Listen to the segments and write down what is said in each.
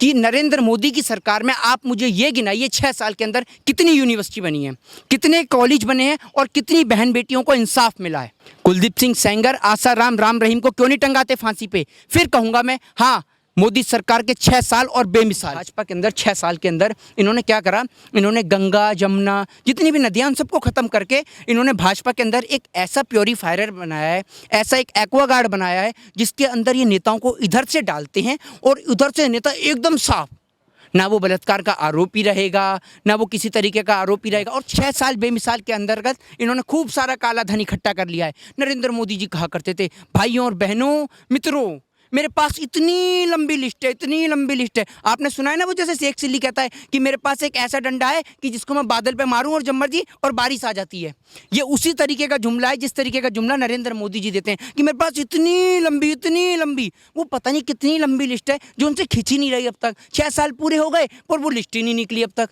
कि नरेंद्र मोदी की सरकार में आप मुझे ये गिनाइए 6 साल के अंदर कितनी यूनिवर्सिटी बनी है, कितने कॉलेज बने हैं और कितनी बहन बेटियों को इंसाफ मिला है। कुलदीप सिंह सेंगर, आसाराम, राम रहीम को क्यों नहीं टंगाते फांसी पे? फिर कहूँगा मैं, हाँ, मोदी सरकार के 6 साल और बेमिसाल। भाजपा के अंदर 6 साल के अंदर इन्होंने क्या करा? इन्होंने गंगा, जमुना, जितनी भी नदियां उन सबको ख़त्म करके इन्होंने भाजपा के अंदर एक ऐसा प्योरीफायर बनाया है, ऐसा एक एक्वागार्ड बनाया है जिसके अंदर ये नेताओं को इधर से डालते हैं और उधर से नेता एकदम साफ, ना वो बलात्कार का आरोपी रहेगा, ना वो किसी तरीके का आरोपी रहेगा। और 6 साल बेमिसाल के अंतर्गत इन्होंने खूब सारा काला धन इकट्ठा कर लिया है। नरेंद्र मोदी जी कहा करते थे, भाइयों और बहनों, मित्रों, मेरे पास इतनी लंबी लिस्ट है, इतनी लंबी लिस्ट है। आपने सुना है ना वो जैसे शेख चिल्ली कहता है कि मेरे पास एक ऐसा डंडा है कि जिसको मैं बादल पे मारूं और जब मर्जी और बारिश आ जाती है। ये उसी तरीके का जुमला है जिस तरीके का जुमला नरेंद्र मोदी जी देते हैं कि मेरे पास इतनी लंबी, वो पता नहीं कितनी लंबी लिस्ट है जो उनसे खिंची नहीं रही अब तक। 6 साल पूरे हो गए पर वो लिस्ट ही नहीं निकली अब तक।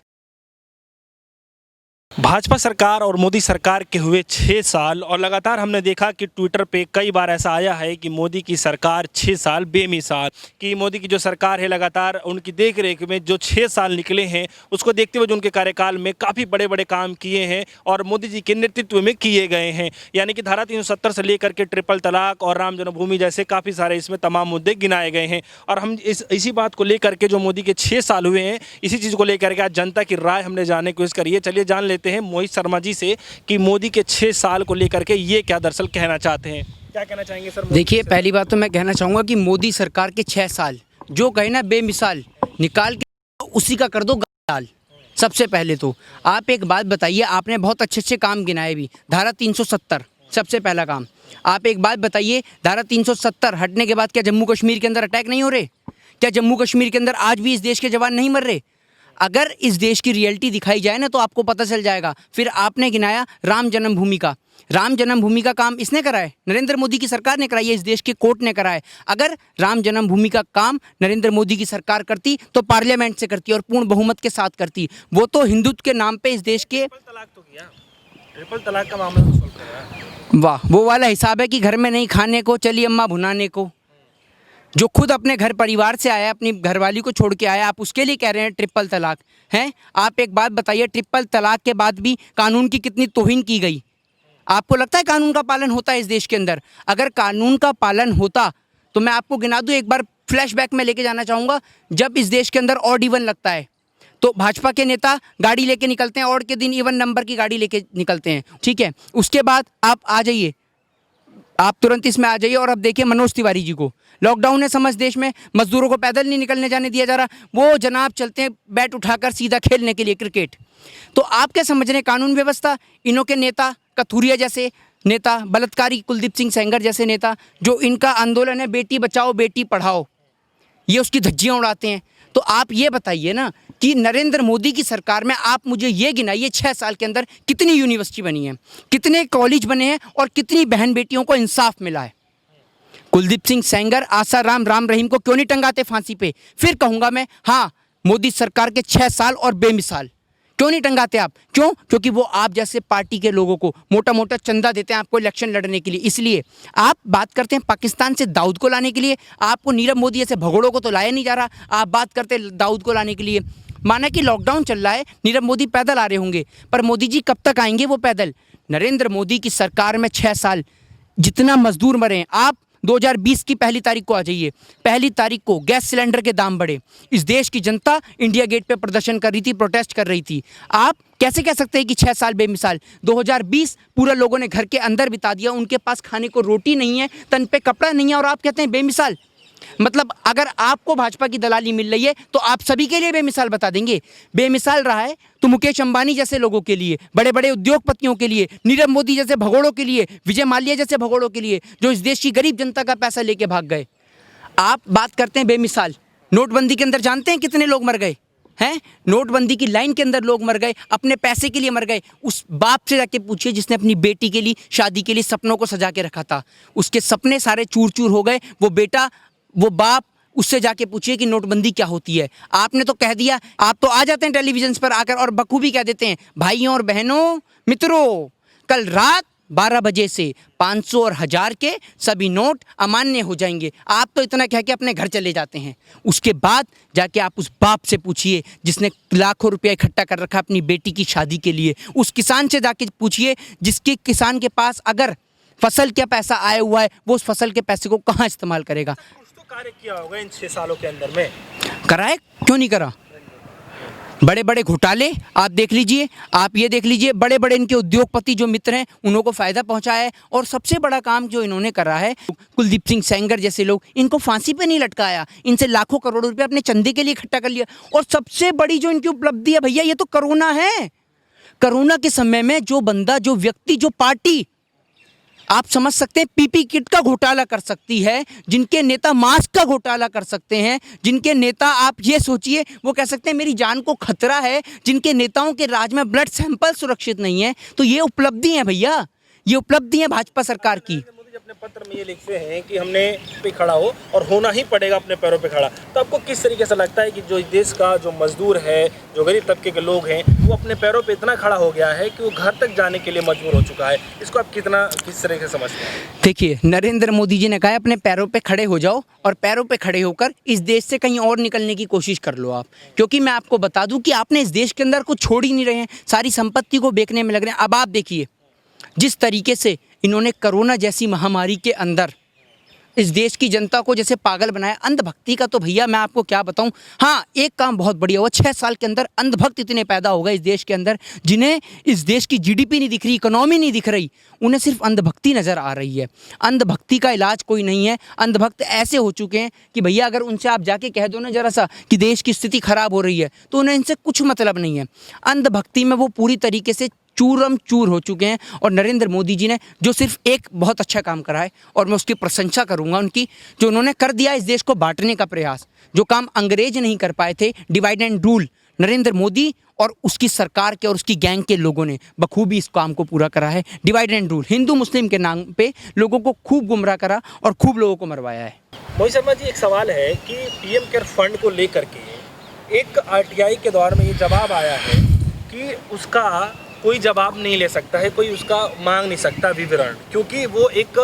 भाजपा सरकार और मोदी सरकार के हुए 6 साल और लगातार हमने देखा कि ट्विटर पे कई बार ऐसा आया है कि मोदी की सरकार 6 साल बेमिसाल, कि मोदी की जो सरकार है लगातार उनकी देख रेख में जो 6 साल निकले हैं उसको देखते हुए जो उनके कार्यकाल में काफ़ी बड़े बड़े काम किए हैं और मोदी जी के नेतृत्व में किए गए हैं। यानी कि धारा 370 से लेकर के ट्रिपल तलाक और राम जन्मभूमि जैसे काफ़ी सारे इसमें तमाम मुद्दे गिनाए गए हैं। और हम इसी बात को लेकर के जो मोदी के 6 साल हुए हैं इसी चीज़ को लेकर के आज जनता की राय हमने जानने की कोशिश करी है। चलिए जान लेते हैं मोहित शर्मा जी से कि मोदी के 6 साल को लेकर के ये क्या दरअसल कहना चाहते हैं। क्या कहना चाहेंगे सर? देखिए, पहली बात तो मैं कहना चाहूँगा कि मोदी सरकार के 6 साल जो कहे ना बेमिसाल, निकाल के उसी का कर दो गाल। सबसे पहले तो आप एक बात बताइए, आपने बहुत अच्छे अच्छे काम गिनाए भी। धारा 370 सबसे पहला काम। आप एक बात बताइए, धारा 370 हटने के बाद क्या जम्मू कश्मीर के अंदर अटैक नहीं हो रहे? क्या जम्मू कश्मीर के अंदर आज भी इस देश के जवान नहीं मर रहे? अगर इस देश की रियलिटी दिखाई जाए ना तो आपको पता चल जाएगा। फिर आपने गिनाया राम जन्मभूमि का। राम जन्मभूमि का काम इसने करा है, नरेंद्र मोदी की सरकार ने कराई है, इस देश के कोर्ट ने करा है। अगर राम जन्मभूमि का काम नरेंद्र मोदी की सरकार करती तो पार्लियामेंट से करती और पूर्ण बहुमत के साथ करती। वो तो हिंदुत्व के नाम पे इस देश के ट्रिपल तलाक का मामला तो सॉल्व करा। वाह, वो वाला हिसाब है कि घर में नहीं खाने को चली अम्मा भुनाने को। जो खुद अपने घर परिवार से आया, अपनी घरवाली को छोड़ के आया, आप उसके लिए कह रहे हैं ट्रिपल तलाक हैं? आप एक बात बताइए, ट्रिपल तलाक के बाद भी कानून की कितनी तौहीन की गई? आपको लगता है कानून का पालन होता है इस देश के अंदर? अगर कानून का पालन होता तो मैं आपको गिना दूं, एक बार फ्लैशबैक में लेके जाना चाहूँगा। जब इस देश के अंदर ऑड इवन लगता है तो भाजपा के नेता गाड़ी लेके निकलते हैं, ऑड के दिन इवन नंबर की गाड़ी लेके निकलते हैं, ठीक है। उसके बाद आप आ जाइए, आप तुरंत इसमें आ जाइए और अब देखिए मनोज तिवारी जी को लॉकडाउन है समझ देश में, मजदूरों को पैदल नहीं निकलने जाने दिया जा रहा, वो जनाब चलते हैं बैट उठाकर सीधा खेलने के लिए क्रिकेट। तो आप क्या समझ रहे हैं कानून व्यवस्था? इनों के नेता कथूरिया जैसे नेता, बलात्कारी कुलदीप सिंह सेंगर जैसे नेता, जो इनका आंदोलन है बेटी बचाओ बेटी पढ़ाओ, ये उसकी धज्जियाँ उड़ाते हैं। तो आप ये बताइए ना कि नरेंद्र मोदी की सरकार में आप मुझे ये गिनाइए 6 साल के अंदर कितनी यूनिवर्सिटी बनी है, कितने कॉलेज बने हैं और कितनी बहन बेटियों को इंसाफ मिला है। कुलदीप सिंह सेंगर, आसाराम, राम रहीम को क्यों नहीं टंगाते फांसी पे? फिर कहूँगा मैं, हाँ, मोदी सरकार के 6 साल और बेमिसाल। क्यों नहीं टंगाते आप? क्यों? क्योंकि वो आप जैसे पार्टी के लोगों को मोटा मोटा चंदा देते हैं आपको इलेक्शन लड़ने के लिए। इसलिए आप बात करते हैं पाकिस्तान से दाऊद को लाने के लिए, आपको नीरव मोदी जैसे भगोड़ों को तो लाया नहीं जा रहा। आप बात करते हैं दाऊद को लाने के लिए। माना कि लॉकडाउन चल रहा है, नीरव मोदी पैदल आ रहे होंगे, पर मोदी जी कब तक आएंगे वो पैदल? नरेंद्र मोदी की सरकार में 6 साल जितना मजदूर मरे हैं, आप 2020 की पहली तारीख को आ जाइए। पहली तारीख को गैस सिलेंडर के दाम बढ़े, इस देश की जनता इंडिया गेट पे प्रदर्शन कर रही थी, प्रोटेस्ट कर रही थी। आप कैसे कह सकते हैं कि 6 साल बेमिसाल? 2020 पूरा लोगों ने घर के अंदर बिता दिया, उनके पास खाने को रोटी नहीं है, तन पे कपड़ा नहीं है और आप कहते हैं बेमिसाल। मतलब अगर आपको भाजपा की दलाली मिल रही है तो आप सभी के लिए बेमिसाल बता देंगे। बेमिसाल रहा है तो मुकेश अंबानी जैसे लोगों के लिए, बड़े बड़े उद्योगपतियों के लिए, नीरव मोदी जैसे भगोड़ों के लिए, विजय माल्या जैसे भगोड़ों के लिए जो इस देश की गरीब जनता का पैसा लेके भाग गए। आप बात करते हैं बेमिसाल। नोटबंदी के अंदर जानते हैं कितने लोग मर गए हैं? नोटबंदी की लाइन के अंदर लोग मर गए, अपने पैसे के लिए मर गए। उस बाप से जाके पूछिए जिसने अपनी बेटी के लिए शादी के लिए सपनों को सजा के रखा था, उसके सपने सारे चूर चूर हो गए। वो बेटा, वो बाप, उससे जाके पूछिए कि नोटबंदी क्या होती है। आपने तो कह दिया, आप तो आ जाते हैं टेलीविजन पर आकर और बखूबी कह देते हैं, भाइयों और बहनों, मित्रों, कल रात 12 बजे से 500 और 1000 के सभी नोट अमान्य हो जाएंगे। आप तो इतना कह के अपने घर चले जाते हैं। उसके बाद जाके आप उस बाप से पूछिए जिसने लाखों रुपया इकट्ठा कर रखा अपनी बेटी की शादी के लिए। उस किसान से जाके पूछिए जिसके किसान के पास अगर फसल का पैसा आया हुआ है, वो उस फसल के पैसे को कहाँ इस्तेमाल करेगा। कुछ तो कार्य किया होगा इन 6 सालों के अंदर में। कराए, क्यों नहीं करा। बड़े बड़े घोटाले आप देख लीजिए, आप ये देख लीजिए, बड़े बड़े इनके उद्योगपति जो मित्र हैं उनको फ़ायदा पहुंचाया है। और सबसे बड़ा काम जो इन्होंने करा है, कुलदीप सिंह सेंगर जैसे लोग, इनको फांसी पे नहीं लटकाया, इनसे लाखों करोड़ों रुपए अपने चंदे के लिए इकट्ठा कर लिया। और सबसे बड़ी जो इनकी उपलब्धि है भैया, ये तो कोरोना है। कोरोना के समय में जो बंदा, जो व्यक्ति, जो पार्टी, आप समझ सकते हैं, पीपी किट का घोटाला कर सकती है, जिनके नेता मास्क का घोटाला कर सकते हैं, जिनके नेता, आप ये सोचिए, वो कह सकते हैं मेरी जान को खतरा है, जिनके नेताओं के राज में ब्लड सैंपल सुरक्षित नहीं है। तो ये उपलब्धि है भैया, ये उपलब्धि है भाजपा सरकार की। मोदी जी अपने पत्र में ये लिखते हैं कि हमने पे खड़ा हो और होना ही पड़ेगा अपने पैरों पे खड़ा। तो आपको किस तरीके से लगता है कि जो देश का जो मजदूर है, जो गरीब तबके के लोग हैं, वो अपने पैरों पे इतना खड़ा हो गया है कि वो घर तक जाने के लिए मजबूर हो चुका है? इसको आप किस तरीके से समझते हैं? देखिए, नरेंद्र मोदी जी ने कहा है अपने पैरों पे खड़े हो जाओ और पैरों पे खड़े होकर इस देश से कहीं और निकलने की कोशिश कर लो आप। क्योंकि मैं आपको बता दूं कि आपने इस देश के अंदर कुछ छोड़ ही नहीं रहे हैं, सारी संपत्ति को बेचने में लग रहे हैं। अब आप देखिए जिस तरीके से इन्होंने कोरोना जैसी महामारी के अंदर इस देश की जनता को जैसे पागल बनाया, अंधभक्ति का तो भैया मैं आपको क्या बताऊं। हाँ, एक काम बहुत बढ़िया हुआ, 6 साल के अंदर अंधभक्त इतने पैदा हो गए इस देश के अंदर, जिन्हें इस देश की जीडीपी नहीं दिख रही, इकोनॉमी नहीं दिख रही, उन्हें सिर्फ अंधभक्ति नज़र आ रही है। अंधभक्ति का इलाज कोई नहीं है। अंधभक्त ऐसे हो चुके हैं कि भैया अगर उनसे आप जाके कह दो ना जरा सा कि देश की स्थिति खराब हो रही है, तो उन्हें इनसे कुछ मतलब नहीं है। अंधभक्ति में वो पूरी तरीके से चूरम चूर हो चुके हैं। और नरेंद्र मोदी जी ने जो सिर्फ एक बहुत अच्छा काम करा है, और मैं उसकी प्रशंसा करूंगा उनकी, जो उन्होंने कर दिया इस देश को बांटने का प्रयास, जो काम अंग्रेज नहीं कर पाए थे, divide and rule, Narendra Modi और उसकी सरकार के और उसकी गैंग के लोगों ने बखूबी इस काम को पूरा करा है। डिवाइड एंड रूल, हिंदू मुस्लिम के नाम पे लोगों को खूब गुमराह करा और खूब लोगों को मरवाया है। मोहित शर्मा जी, एक सवाल है कि पीएम केयर फंड को लेकर के एक आरटीआई के दौर में ये जवाब आया है कि उसका कोई जवाब नहीं ले सकता है, कोई उसका मांग नहीं सकता विवरण, क्योंकि वो एक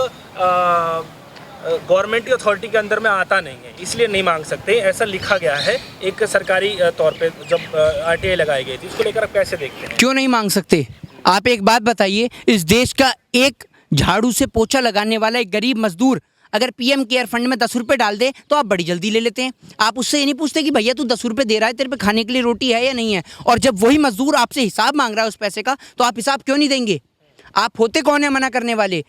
गवर्नमेंट की अथॉरिटी के अंदर में आता नहीं है, इसलिए नहीं मांग सकते, ऐसा लिखा गया है एक सरकारी तौर पे जब आरटीआई लगाई गई थी। इसको लेकर आप कैसे देखते हैं? क्यों नहीं मांग सकते? आप एक बात बताइए, इस देश का एक झाड़ू से पोछा लगाने वाला एक गरीब मजदूर अगर पीएम केयर फंड में 10 रुपये डाल दे तो आप बड़ी जल्दी ले लेते हैं। आप उससे ये नहीं पूछते कि भैया तू 10 रुपये दे रहा है, तेरे पे खाने के लिए रोटी है या नहीं है। और जब वही मजदूर आपसे हिसाब मांग रहा है उस पैसे का, तो आप हिसाब क्यों नहीं देंगे? आप होते कौन है मना करने वाले?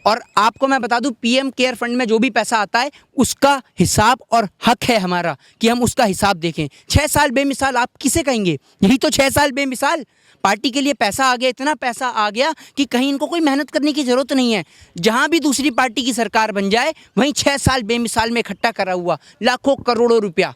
और आपको मैं बता दूं, पीएम केयर फंड में जो भी पैसा आता है उसका हिसाब और हक है हमारा कि हम उसका हिसाब देखें। 6 साल बेमिसाल आप किसे कहेंगे? यही तो 6 साल बेमिसाल। पार्टी के लिए पैसा आ गया, इतना पैसा आ गया कि कहीं इनको कोई मेहनत करने की ज़रूरत नहीं है। जहां भी दूसरी पार्टी की सरकार बन जाए, वहीं 6 साल बेमिसाल में इकट्ठा करा हुआ लाखों करोड़ों रुपया,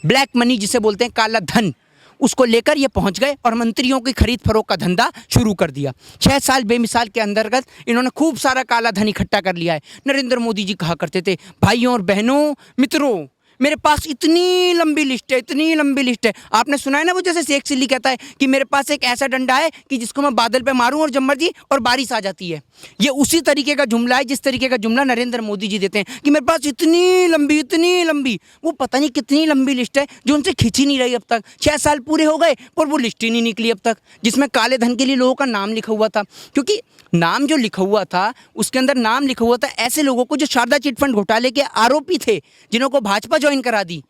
ब्लैक मनी जिसे बोलते हैं, काला धन, उसको लेकर ये पहुंच गए और मंत्रियों की खरीद फरोख्त का धंधा शुरू कर दिया। 6 साल बेमिसाल के अंतर्गत इन्होंने खूब सारा काला धन इकट्ठा कर लिया है। नरेंद्र मोदी जी कहा करते थे, भाइयों और बहनों, मित्रों, मेरे पास इतनी लंबी लिस्ट है, इतनी लंबी लिस्ट है। आपने सुना है ना वो जैसे शेख चिल्ली कहता है कि मेरे पास एक ऐसा डंडा है कि जिसको मैं बादल पे मारूं और जब मर्जी और बारिश आ जाती है। ये उसी तरीके का जुमला है जिस तरीके का जुमला नरेंद्र मोदी जी देते हैं कि मेरे पास इतनी लंबी, वो पता नहीं कितनी लंबी लिस्ट है जो उनसे खींची नहीं रही अब तक। 6 साल पूरे हो गए पर वो लिस्ट ही नहीं निकली अब तक, जिसमें काले धन के लिए लोगों का नाम लिखा हुआ था। क्योंकि नाम जो लिखा हुआ था उसके अंदर नाम लिखा हुआ था ऐसे लोगों को जो शारदा चिटफंड घोटाले के आरोपी थे, जिन्हों को भाजपा ज्वाइन करा दी।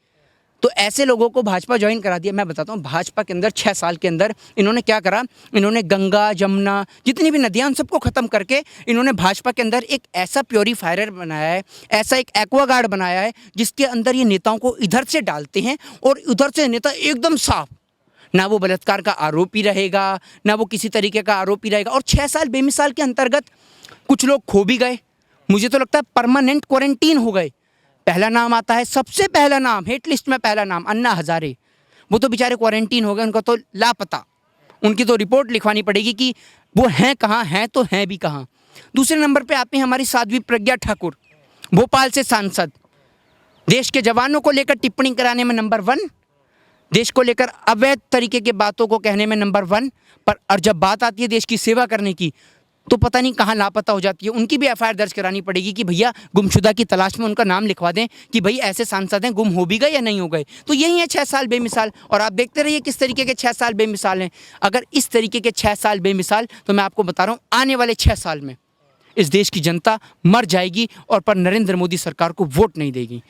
तो ऐसे लोगों को भाजपा ज्वाइन करा दिया। मैं बताता हूँ, भाजपा के अंदर 6 साल के अंदर इन्होंने क्या करा, इन्होंने गंगा, जमुना, जितनी भी नदियाँ उन सबको ख़त्म करके इन्होंने भाजपा के अंदर एक ऐसा प्योरीफायर बनाया है, ऐसा एक एक्वागार्ड बनाया है जिसके अंदर ये नेताओं को इधर से डालते हैं और उधर से नेता एकदम साफ, ना वो बलात्कार का आरोपी रहेगा, ना वो किसी तरीके का आरोपी रहेगा। और 6 साल बेमिसाल के अंतर्गत कुछ लोग खो भी गए, मुझे तो लगता है परमानेंट क्वारंटीन हो गए। पहला नाम आता है, सबसे पहला नाम हेट लिस्ट में पहला नाम अन्ना हजारे, वो तो बेचारे क्वारंटीन हो गए, उनका तो लापता, उनकी तो रिपोर्ट लिखवानी पड़ेगी कि वो हैं कहाँ, हैं तो हैं भी कहाँ। दूसरे नंबर पे आते हैं हमारी साध्वी प्रज्ञा ठाकुर, भोपाल से सांसद, देश के जवानों को लेकर टिप्पणी कराने में नंबर 1, देश को लेकर अवैध तरीके के बातों को कहने में नंबर 1, और जब बात आती है देश की सेवा करने की तो पता नहीं कहाँ लापता हो जाती है। उनकी भी एफआईआर दर्ज करानी पड़ेगी कि भैया गुमशुदा की तलाश में उनका नाम लिखवा दें कि भाई ऐसे सांसद हैं, गुम हो भी गए या नहीं हो गए। तो यही है 6 साल बेमिसाल, और आप देखते रहिए किस तरीके के 6 साल बेमिसाल हैं। अगर इस तरीके के 6 साल बेमिसाल, तो मैं आपको बता रहा हूँ आने वाले 6 साल में इस देश की जनता मर जाएगी और पर नरेंद्र मोदी सरकार को वोट नहीं देगी।